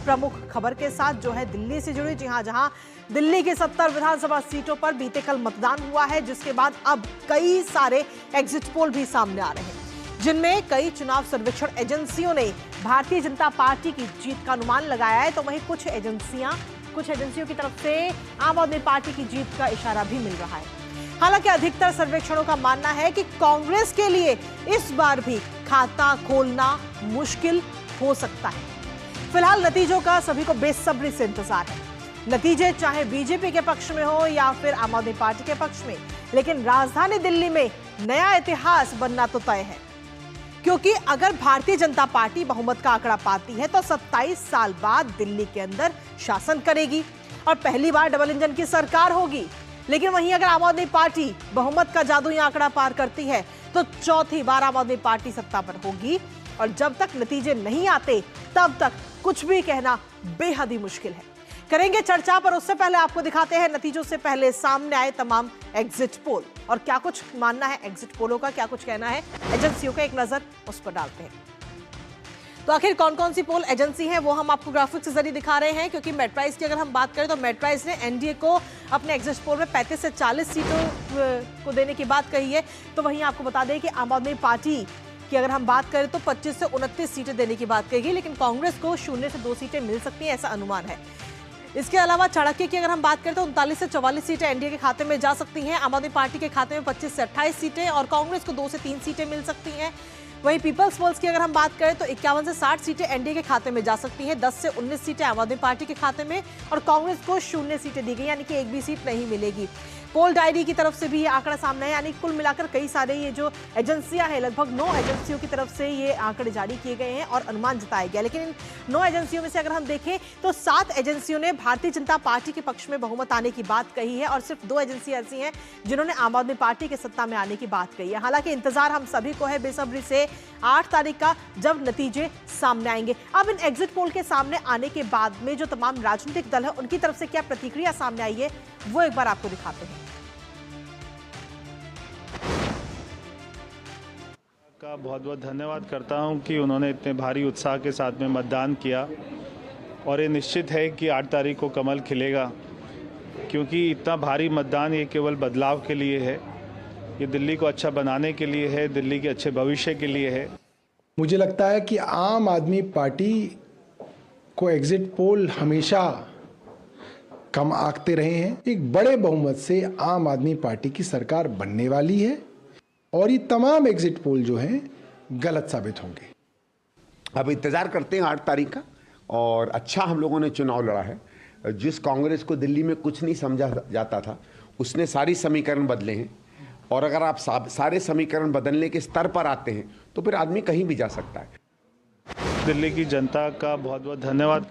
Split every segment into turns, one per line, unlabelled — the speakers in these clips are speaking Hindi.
प्रमुख खबर के साथ जो है दिल्ली से जुड़ी। जी हां, जहां दिल्ली की 70 विधानसभा सीटों पर बीते कल मतदान हुआ है, जिसके बाद अब कई सारे एग्जिट पोल भी सामने आ रहे हैं, जिनमें कई चुनाव सर्वेक्षण एजेंसियों ने भारतीय जनता पार्टी की जीत का अनुमान लगाया है, तो वहीं कुछ एजेंसियों की तरफ से आम आदमी पार्टी की जीत का इशारा भी मिल रहा है। हालांकि अधिकतर सर्वेक्षणों का मानना है कि कांग्रेस के लिए इस बार भी खाता खोलना मुश्किल हो सकता है। फिलहाल नतीजों का सभी को बेसब्री से इंतजार है। नतीजे चाहे बीजेपी के पक्ष में हो या फिर आम आदमी पार्टी के पक्ष में, लेकिन राजधानी दिल्ली में नया इतिहास बनना तो तय है, क्योंकि अगर भारतीय जनता पार्टी बहुमत का आंकड़ा पाती है तो 27 साल बाद दिल्ली के अंदर शासन करेगी और पहली बार डबल इंजन की सरकार होगी। लेकिन वहीं अगर आम आदमी पार्टी बहुमत का जादुई आंकड़ा पार करती है तो चौथी बार आम आदमी पार्टी सत्ता पर होगी, और जब तक नतीजे नहीं आते तब तक कुछ भी कहना बेहद ही मुश्किल है। करेंगे चर्चा, पर उससे पहले आपको दिखाते हैं नतीजों से पहले सामने आए तमाम एग्जिट पोल और क्या कुछ मानना है एग्जिट पोलों का, क्या कुछ कहना है एजेंसियों का, एक नजर उस पर डालते हैं। तो आखिर कौन कौन सी पोल एजेंसी है वो हम आपको ग्राफिक्स के जरिए दिखा रहे हैं, क्योंकि मेटराइज की अगर हम बात करें तो मेटराइज ने एनडीए को अपने एग्जिट पोल में 35 से 40 सीटों को देने की बात कही है। तो वहीं आपको बता दें कि आम आदमी पार्टी कि अगर हम बात करें तो 25 से 29 सीटें देने की बात कही, लेकिन कांग्रेस को 0 से 2 सीटें मिल सकती हैं, ऐसा अनुमान है। इसके अलावा चाणक्य की अगर हम बात करें तो 39 से 44 सीटें एनडीए के खाते में जा सकती हैं, आम आदमी पार्टी के खाते में 25 से 28 सीटें और कांग्रेस को 2 से 3 सीटें मिल सकती हैं। वहीं पीपल्स पोल्स की अगर हम बात करें तो 51 से 60 सीटें एनडीए के खाते में जा सकती हैं, 10 से 19 सीटें आम आदमी पार्टी के खाते में और कांग्रेस को 0 सीटें दी गई, यानी कि एक भी सीट नहीं मिलेगी। पोल डायरी की तरफ से भी ये आंकड़ा सामने है, यानी कुल मिलाकर कई सारे ये जो एजेंसियां हैं, लगभग 9 एजेंसियों की तरफ से ये आंकड़े जारी किए गए हैं और अनुमान जताया गया। लेकिन इन 9 एजेंसियों में से अगर हम देखें तो 7 एजेंसियों ने भारतीय जनता पार्टी के पक्ष में बहुमत आने की बात कही है और सिर्फ 2 एजेंसियां ऐसी हैं जिन्होंने आम आदमी पार्टी के सत्ता में आने की बात कही है। हालांकि इंतजार हम सभी को है बेसब्री से 8 तारीख का, जब नतीजे सामने आएंगे। अब इन एग्जिट पोल के सामने आने के बाद में जो तमाम राजनीतिक दल है उनकी तरफ से क्या प्रतिक्रिया सामने आई है वो एक बार आपको दिखाते हैं।
का बहुत बहुत धन्यवाद करता हूं कि उन्होंने इतने भारी उत्साह के साथ में मतदान किया, और ये निश्चित है कि 8 तारीख को कमल खिलेगा, क्योंकि इतना भारी मतदान ये केवल बदलाव के लिए है, ये दिल्ली को अच्छा बनाने के लिए है, दिल्ली के अच्छे भविष्य के लिए है।
मुझे लगता है कि आम आदमी पार्टी को एग्जिट पोल हमेशा कम आंकते रहे हैं। एक बड़े बहुमत से आम आदमी पार्टी की सरकार बनने वाली है और ये तमाम एग्जिट पोल जो हैं गलत साबित होंगे।
अब इंतज़ार करते हैं 8 तारीख का, और अच्छा हम लोगों ने चुनाव लड़ा है। जिस कांग्रेस को दिल्ली में कुछ नहीं समझा जाता था उसने सारी समीकरण बदले हैं, और अगर आप सारे समीकरण बदलने के स्तर पर आते हैं तो फिर आदमी कहीं भी जा सकता है।
दिल्ली की जनता का बहुत बहुत धन्यवाद।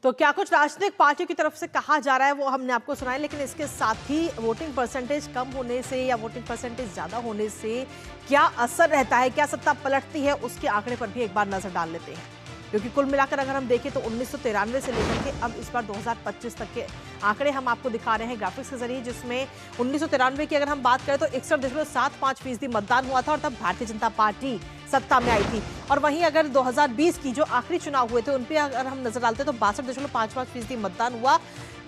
तो क्या कुछ राजनीतिक पार्टियों की तरफ से कहा जा रहा है वो हमने आपको सुनाया, लेकिन इसके साथ ही वोटिंग परसेंटेज कम होने से या वोटिंग परसेंटेज ज़्यादा होने से क्या असर रहता है, क्या सत्ता पलटती है, उसके आंकड़े पर भी एक बार नजर डाल लेते हैं। क्योंकि कुल मिलाकर अगर हम देखें तो 1993 से लेकर के अब इस बार 2025 तक के आंकड़े हम आपको दिखा रहे हैं ग्राफिक्स के जरिए, जिसमें 1993 की अगर हम बात करें तो 61.75% मतदान हुआ था और तब भारतीय जनता पार्टी सत्ता में आई थी। और वहीं अगर 2020 की जो आखिरी चुनाव हुए थे उन पे अगर हम नजर डालते हैं तो 62.55% मतदान हुआ,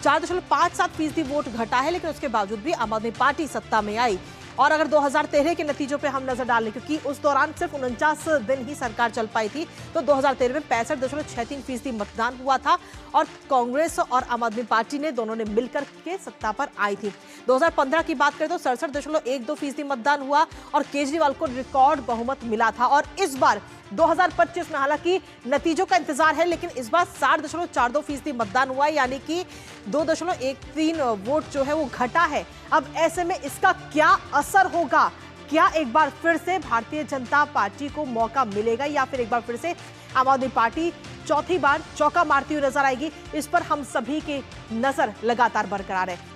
4.57% वोट घटा है, लेकिन उसके बावजूद भी आम आदमी पार्टी सत्ता में आई। और अगर 2013 के नतीजों पे हम नजर डालें, क्योंकि उस दौरान सिर्फ 49 दिन ही सरकार चल पाई थी, तो 2013 में 65.63% मतदान हुआ था और कांग्रेस और आम आदमी पार्टी ने दोनों ने मिलकर के सत्ता पर आई थी। 2015 की बात करें तो 67.12% मतदान हुआ और केजरीवाल को रिकॉर्ड बहुमत मिला था। और इस बार 2025 में हालांकि नतीजों का इंतजार है, लेकिन इस बार 60.42% मतदान हुआ है, यानी कि 2.13 वोट जो है वो घटा है। अब ऐसे में इसका क्या असर होगा, क्या एक बार फिर से भारतीय जनता पार्टी को मौका मिलेगा या फिर एक बार फिर से आम आदमी पार्टी चौथी बार चौका मारती हुई नजर आएगी, इस पर हम सभी की नजर लगातार बरकरार है।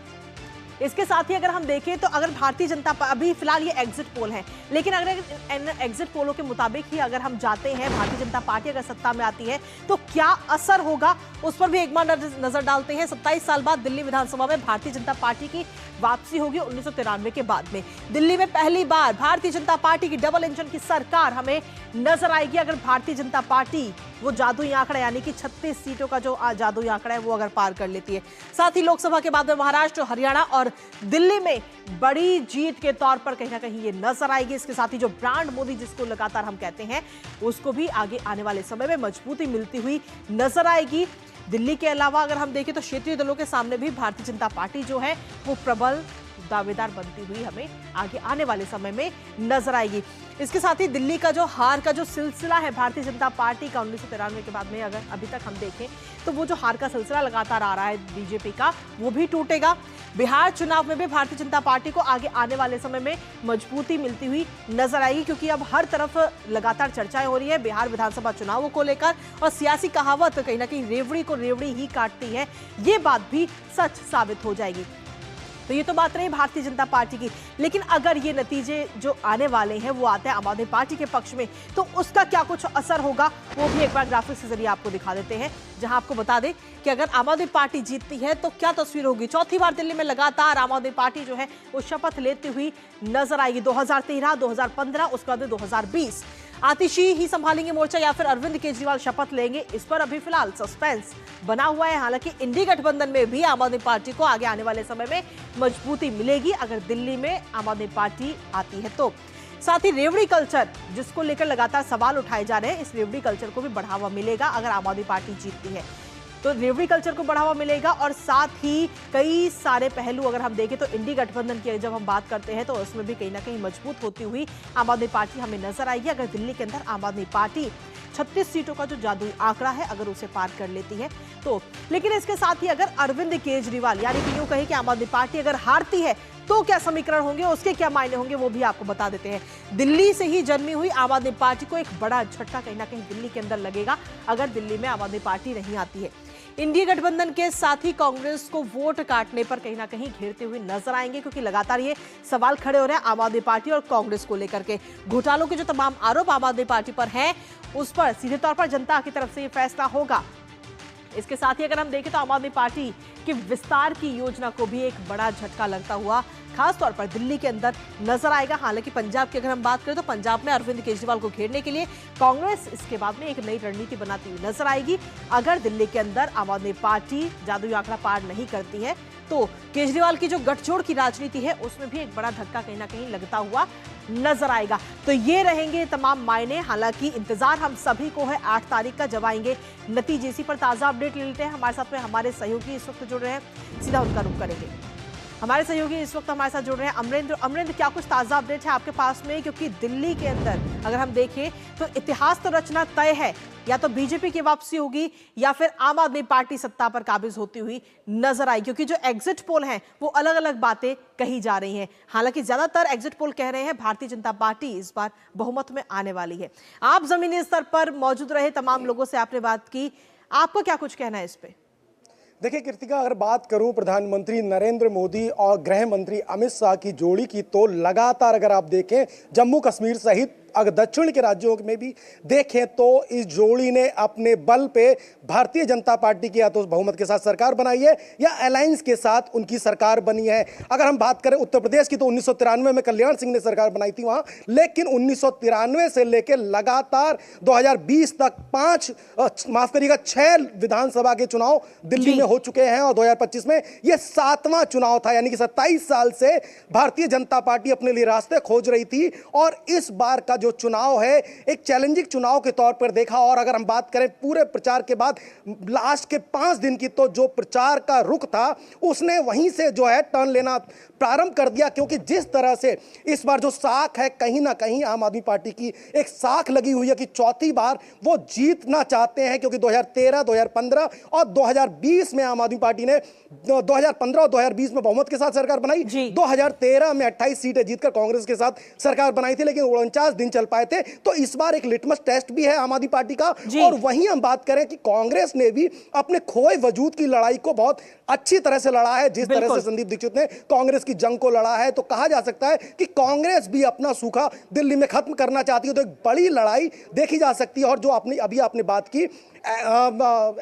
इसके साथ ही अगर हम देखें तो अगर भारतीय जनता अभी फिलहाल ये एग्जिट पोल है, लेकिन अगर एग्जिट पोलों के मुताबिक ही अगर हम जाते हैं, भारतीय जनता पार्टी अगर सत्ता में आती है तो क्या असर होगा उस पर भी एक बार नजर डालते हैं। 27 साल बाद दिल्ली विधानसभा में भारतीय जनता पार्टी की वापसी होगी 1993 के बाद में। दिल्ली में पहली बार भारतीय जनता पार्टी की डबल इंजन की सरकार हमें नजर आएगी अगर भारतीय जनता पार्टी वो जादुई आंकड़ा यानी कि 36 सीटों का जो जादुई आंकड़ा है वो अगर पार कर लेती है। साथ ही लोकसभा के बाद में महाराष्ट्र, हरियाणा और दिल्ली में बड़ी जीत के तौर पर कहीं ना कहीं ये नजर आएगी। इसके साथ ही जो ब्रांड मोदी जिसको लगातार हम कहते हैं उसको भी आगे आने वाले समय में मजबूती मिलती हुई नजर आएगी। दिल्ली के अलावा अगर हम देखें तो क्षेत्रीय दलों के सामने भी भारतीय जनता पार्टी जो है वो प्रबल दावेदार बनती हुई हमें आगे आने वाले समय में नजर आएगी। इसके साथ ही दिल्ली का जो हार का जो सिलसिला है भारतीय जनता पार्टी का 1993 के बाद में अगर अभी तक हम देखें तो वो जो हार का सिलसिला लगातार आ रहा है बीजेपी का वो भी टूटेगा। बिहार चुनाव में भी भारतीय जनता पार्टी को आगे आने वाले समय में मजबूती मिलती हुई नजर आएगी क्योंकि अब हर तरफ लगातार चर्चाएं हो रही है बिहार विधानसभा चुनावों को लेकर और सियासी कहावत कहीं ना कहीं रेवड़ी को रेवड़ी ही काटती है, ये बात भी सच साबित हो जाएगी। तो ये तो बात रही भारतीय जनता पार्टी की, लेकिन अगर ये नतीजे जो आने वाले हैं वो आते हैं आम आदमी पार्टी के पक्ष में तो उसका क्या कुछ असर होगा वो भी एक बार ग्राफिक्स के जरिए आपको दिखा देते हैं, जहां आपको बता दें कि अगर आम आदमी पार्टी जीतती है तो क्या तस्वीर होगी। चौथी बार दिल्ली में लगातार आम आदमी पार्टी जो है वो शपथ लेती हुई नजर आएगी। 2013, 2015, उसके बाद 2020 आतिशी ही संभालेंगे मोर्चा या फिर अरविंद केजरीवाल शपथ लेंगे, इस पर अभी फिलहाल सस्पेंस बना हुआ है। हालांकि इंडी गठबंधन में भी आम आदमी पार्टी को आगे आने वाले समय में मजबूती मिलेगी अगर दिल्ली में आम आदमी पार्टी आती है तो। साथ ही रेवड़ी कल्चर जिसको लेकर लगातार सवाल उठाए जा रहे हैं, इस रेवड़ी कल्चर को भी बढ़ावा मिलेगा अगर आम आदमी पार्टी जीतती है तो रेवड़ी कल्चर को बढ़ावा मिलेगा। और साथ ही कई सारे पहलू अगर हम देखें तो इंडी गठबंधन की जब हम बात करते हैं तो उसमें भी कहीं ना कहीं मजबूत होती हुई आम आदमी पार्टी हमें नजर आएगी अगर दिल्ली के अंदर आम आदमी पार्टी 36 सीटों का जो जादुई आंकड़ा है अगर उसे पार कर लेती है तो। लेकिन इसके साथ ही अगर अरविंद केजरीवाल यानी कि यूं कहे कि आम आदमी पार्टी अगर हारती है तो क्या समीकरण होंगे, उसके क्या मायने होंगे वो भी आपको बता देते हैं। दिल्ली से ही जन्मी हुई आम आदमी पार्टी को एक बड़ा झटका कहीं ना कहीं दिल्ली के अंदर लगेगा अगर दिल्ली में आम आदमी पार्टी नहीं आती है। इंडिया गठबंधन के साथ ही कांग्रेस को वोट काटने पर कहीं ना कहीं घेरते हुए नजर आएंगे क्योंकि लगातार ये सवाल खड़े हो रहे हैं आम आदमी पार्टी और कांग्रेस को लेकर के। घोटालों के जो तमाम आरोप आम आदमी पार्टी पर हैं उस पर सीधे तौर पर जनता की तरफ से ये फैसला होगा। इसके साथ ही अगर हम देखें तो आम आदमी पार्टी की विस्तार की योजना को भी एक बड़ा झटका लगता हुआ खासतौर पर दिल्ली के अंदर नजर आएगा। हालांकि पंजाब की अगर हम बात करें तो पंजाब में अरविंद केजरीवाल को घेरने के लिए कांग्रेस इसके बाद में एक नई रणनीति बनाती हुई नजर आएगी। अगर दिल्ली के अंदर आम आदमी पार्टी जादुई आंकड़ा पार नहीं करती है तो केजरीवाल की जो गठजोड़ की राजनीति है उसमें भी एक बड़ा धक्का कहीं ना कहीं लगता हुआ नजर आएगा। तो ये रहेंगे तमाम मायने। हालांकि इंतजार हम सभी को है 8 तारीख का जब आएंगे नतीजे। इसी पर ताजा अपडेट ले लेते हैं। हमारे साथ में हमारे सहयोगी इस वक्त जुड़ रहे हैं, सीधा उनका रुख करेंगे। हमारे सहयोगी इस वक्त हमारे साथ जुड़ रहे हैं अमरेंद्र। अमरेंद्र, क्या कुछ ताजा अपडेट है आपके पास में, क्योंकि दिल्ली के अंदर अगर हम देखें तो इतिहास तो रचना तय है, या तो बीजेपी की वापसी होगी या फिर आम आदमी पार्टी सत्ता पर काबिज होती हुई नजर आई, क्योंकि जो एग्जिट पोल हैं वो अलग अलग बातें कही जा रही हैं। हालांकि ज्यादातर एग्जिट पोल कह रहे हैं भारतीय जनता पार्टी इस बार बहुमत में आने वाली है। आप जमीनी स्तर पर मौजूद रहे, तमाम लोगों से आपने बात की, आपको क्या कुछ कहना है इस पे?
देखिए कृतिका, अगर बात करूं प्रधानमंत्री नरेंद्र मोदी और गृह मंत्री अमित शाह की जोड़ी की तो लगातार अगर आप देखें जम्मू कश्मीर सहित अगर दक्षिण के राज्यों में भी देखें तो इस जोड़ी ने अपने बल पे भारतीय जनता पार्टी की या तो बहुमत के साथ सरकार बनाई है या अलायंस के साथ उनकी सरकार बनी है। अगर हम बात करें उत्तर प्रदेश की तो 1993 में कल्याण सिंह ने सरकार बनाई थी वहां, लेकिन 1993 से लेकर लगातार 2020 तक 6 विधानसभा के चुनाव दिल्ली में हो चुके हैं और 2025 में यह 7वां चुनाव था, यानी कि 27 साल से भारतीय जनता पार्टी अपने लिए रास्ते खोज रही थी और इस बार का जो चुनाव है एक चैलेंजिंग चुनाव के तौर पर देखा। और अगर हम बात करें पूरे प्रचार के बाद लास्ट के 5 दिन की, तो जो प्रचार का रुख था उसने वहीं से जो है टर्न लेना प्रारंभ कर दिया, क्योंकि जिस तरह से इस बार जो साख है कहीं ना कहीं आम आदमी पार्टी की एक साख लगी हुई है कि चौथी बार वो जीतना चाहते हैं, क्योंकि 2013, 2015 और 2020 में आम आदमी पार्टी ने 2015 और 2020 में बहुमत के साथ सरकार बनाई। 2013 में 28 सीटें जीतकर कांग्रेस के साथ सरकार बनाई थी, लेकिन 49 दिन चल पाए थे। तो इस बार एक लिटमस टेस्ट भी है आम आदमी पार्टी का। और वहीं हम बात करें कि कांग्रेस ने भी अपने खोए वजूद की लड़ाई को बहुत अच्छी तरह से लड़ा है। जिस तरह से संदीप दीक्षित ने कांग्रेस की जंग को लड़ा है, तो कहा जा सकता है कि कांग्रेस भी अपना सूखा दिल्ली में खत्म करना चाहती है। तो एक बड़ी लड़ाई देखी जा सकती है। और जो अभी आपने बात की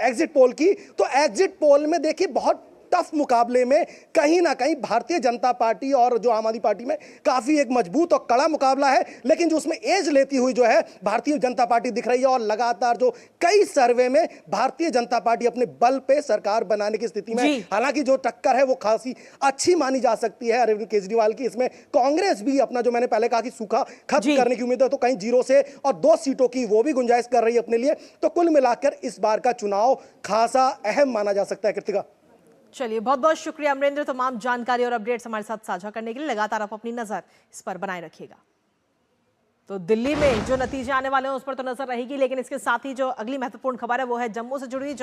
एग्जिट पोल की, तो एग्जिट पोल में देखिए बहुत टफ मुकाबले में कहीं ना कहीं भारतीय जनता पार्टी और जो आम आदमी पार्टी में काफी एक मजबूत और कड़ा मुकाबला है, लेकिन जो उसमें एज लेती हुई जो है भारतीय जनता पार्टी दिख रही है। और लगातार जो कई सर्वे में भारतीय जनता पार्टी अपने बल पे सरकार बनाने की स्थिति में, हालांकि जो टक्कर है वो खासी अच्छी मानी जा सकती है अरविंद केजरीवाल की। इसमें कांग्रेस भी अपना जो मैंने पहले कहा कि सूखा खत्म करने की उम्मीद है, तो कहीं 0 से और 2 सीटों की वो भी गुंजाइश कर रही है अपने लिए। तो कुल मिलाकर इस बार का चुनाव खासा अहम माना जा सकता है। कृतिका,
चलिए, बहुत बहुत शुक्रिया अमरेंद्र, तमाम जानकारी और अपडेट्स हमारे साथ साझा करने के लिए। लगातार आप अपनी नजर इस पर बनाए रखिएगा। तो दिल्ली में जो नतीजे आने वाले हैं उस पर तो नजर रहेगी, लेकिन इसके साथ ही जो अगली महत्वपूर्ण खबर है वो है जम्मू से जुड़ी।